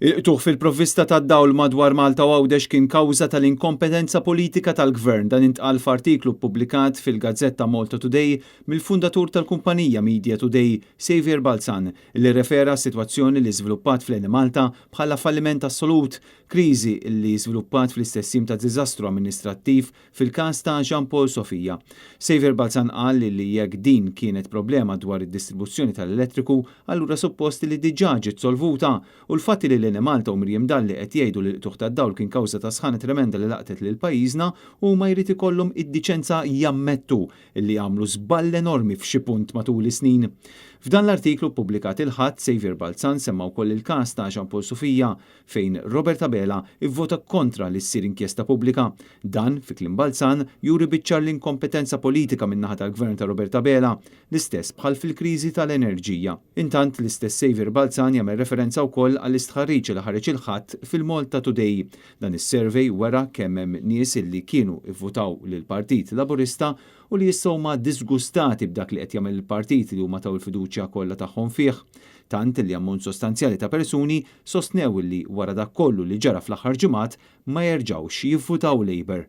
Il-qtuħ fil-provvista tad-dawl madwar Malta u Għawdex kien kawża tal-inkompetenza politika tal-Gvern dan intqal f'artiklu ppubblikat fil-Gazzetta Malta Today mill-fundatur tal-kumpanija Media Today, Xavier Balzan, li refera s-sitwazzjoni li żviluppat fl-Eni Malta bħala falliment assolut, kriżi li żviluppat fl-istessim ta' diżastru amministrattiv fil-każ ta' Jean Paul Sofija. Xavier Balzan qal li jekk din kienet problema dwar id-distribuzzjoni tal-elettriku, allura supposti li diġà ġiet solvuta u l-fatti li l-Eni Malta u Mirjam Dalli qed jgħidu li l-qtuħ tad-dawl kien kawża ta' sħana tremenda li laqtet lil pajjiżna u ma jrid ikollhom id-diċenza jammettu li għamlu żball enormi f'xi punt matul is-snin. F'dan l-artiklu ppubblikat il-ħadd Xavier Balzan semma wkoll il-każ ta' Jean Paul Sofija fejn Robert Abela ivvota kontra li ssir inkjesta pubblika. Dan fi kliem Balzan juri biċċar l-inkompetenza politika min-naħa tal-Gvern ta' Robert Abela, l-istess bħal fil-kriżi tal-enerġija. Intant l-istess Xavier Balzan jagħmel referenza wkoll għall-istħarriġ li ħareġ il-ħadd fil-Malta Today. Dan is-survey wera kemm hemm nies illi kienu ivvutaw lill-Partit Laburista u li jistgħu ma disgustati b'dak li qed jagħmel il-partit li huma taw il-fiduċja kollha tagħhom fih. Tant li ammont sostanzjali ta' persuni sostnew li wara dak kollu li ġara fl-aħħar ġimgħat ma jerġgħux jivvutaw Labour.